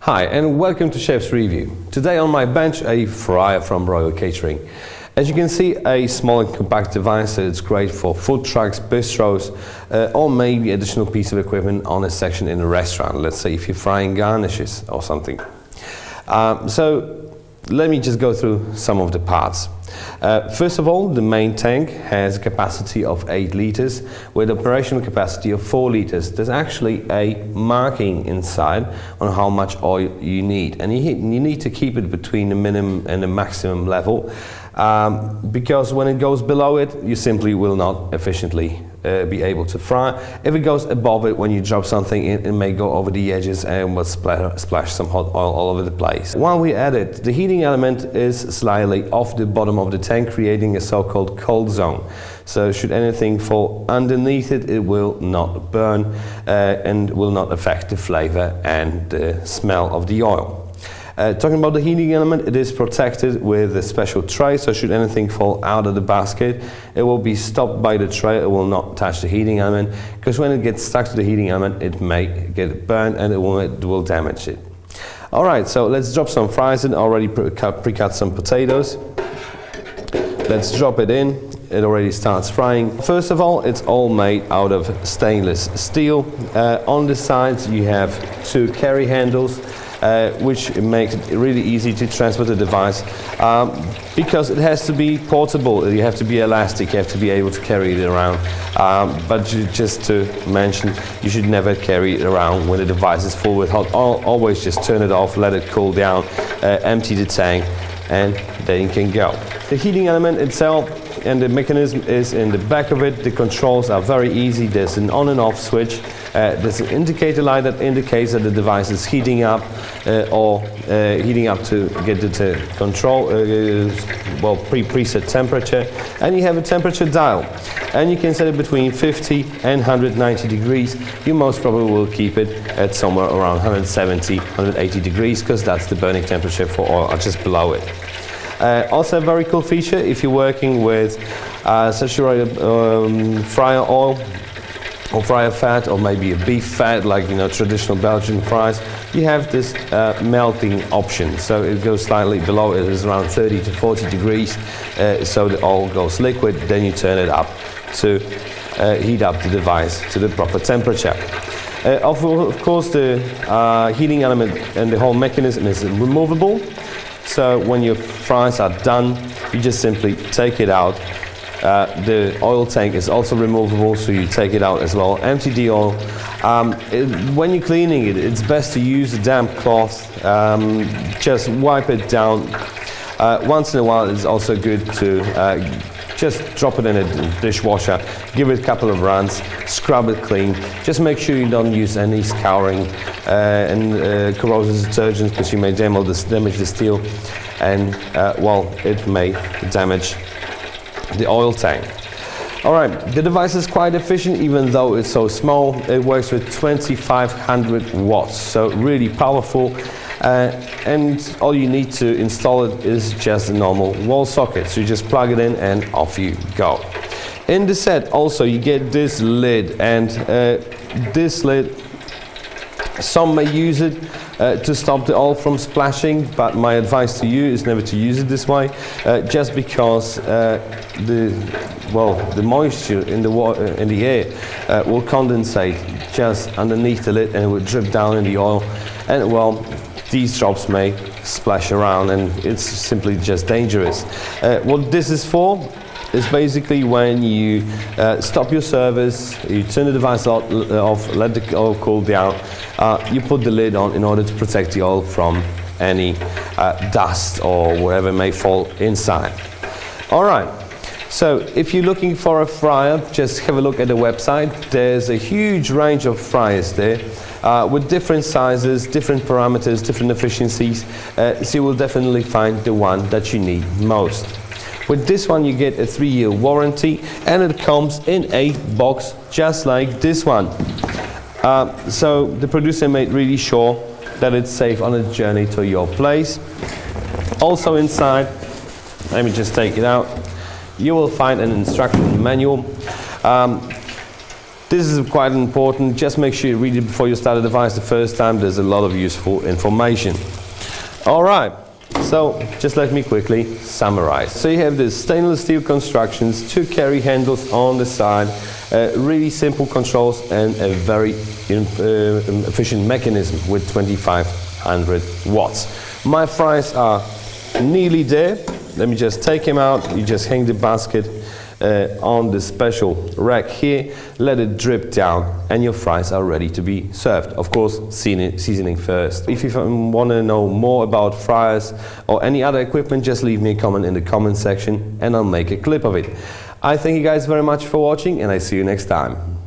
Hi and welcome to Chef's Review. Today on my bench a fryer from Royal Catering. As you can see, a small and compact device that is great for food trucks, bistros, or maybe additional piece of equipment on a section in a restaurant. Let's say if you're frying garnishes or something. So let me just go through some of the parts. First of all, the main tank has a capacity of 8 liters with operational capacity of 4 liters. There's actually a marking inside on how much oil you need, and you need to keep it between the minimum and the maximum level, because when it goes below it, you simply will not efficiently be able to fry. If it goes above it, when you drop something in, it may go over the edges and will splash some hot oil all over the place. While we're at it, the heating element is slightly off the bottom of the tank, creating a so-called cold zone. So should anything fall underneath it, it will not burn and will not affect the flavor and the smell of the oil. Talking about the heating element, it is protected with a special tray, so should anything fall out of the basket, it will be stopped by the tray. It will not touch the heating element, because when it gets stuck to the heating element, it may get burned and it will damage it. Alright, so let's drop some fries in. Already pre-cut some potatoes. Let's drop it in. It already starts frying. First of all, it's all made out of stainless steel. On the sides you have 2 carry handles, which makes it really easy to transport the device, because it has to be portable. You have to be elastic, you have to be able to carry it around, but just to mention, you should never carry it around when the device is full with hot oil. Always just turn it off, let it cool down, empty the tank, and then you can go. The heating element itself and the mechanism is in the back of it. The controls are very easy. There's an on and off switch. There's an indicator light that indicates that the device is heating up or heating up to get the control, preset temperature. And you have a temperature dial. And you can set it between 50 and 190 degrees. You most probably will keep it at somewhere around 170, 180 degrees, because that's the burning temperature for oil, or just below it. Also a very cool feature, if you're working with saturated fryer oil or fryer fat, or maybe a beef fat, like traditional Belgian fries, you have this melting option. So it goes slightly below. It is around 30 to 40 degrees, so the oil goes liquid. Then you turn it up to heat up the device to the proper temperature. Of course, the heating element and the whole mechanism is removable. So when your fries are done, you just simply take it out. The oil tank is also removable, so you take it out as well. Empty the oil. When you're cleaning it, it's best to use a damp cloth. Just wipe it down. Once in a while, it's also good to just drop it in a dishwasher, give it a couple of runs, scrub it clean. Just make sure you don't use any scouring and corrosive detergents, because you may damage the steel, and it may damage the oil tank. Alright, the device is quite efficient, even though it's so small. It works with 2500 watts, so really powerful. And all you need to install it is just a normal wall socket. So you just plug it in and off you go. In the set also you get this lid, and this lid, some may use it to stop the oil from splashing, but my advice to you is never to use it this way, just because the moisture in the air will condensate just underneath the lid, and it will drip down in the oil, and these drops may splash around, and it's simply just dangerous. What this is for is basically when you stop your service, you turn the device off, let the oil cool down, you put the lid on in order to protect the oil from any dust or whatever may fall inside. Alright, so if you're looking for a fryer, just have a look at the website. There's a huge range of fryers there, with different sizes, different parameters, different efficiencies, so you will definitely find the one that you need most. With this one you get a 3-year warranty, and it comes in a box just like this one. So the producer made really sure that it's safe on a journey to your place. Also inside, let me just take it out, you will find an instruction manual. This is quite important. Just make sure you read it before you start the device the first time. There's a lot of useful information. All right, so just let me quickly summarize. So you have the stainless steel constructions, 2 carry handles on the side, really simple controls and a very efficient mechanism with 2500 watts. My fries are nearly there. Let me just take them out. You just hang the basket on the special rack here, let it drip down, and your fries are ready to be served. Of course, seasoning first. If you want to know more about fryers or any other equipment, just leave me a comment in the comment section and I'll make a clip of it. I thank you guys very much for watching, and I see you next time.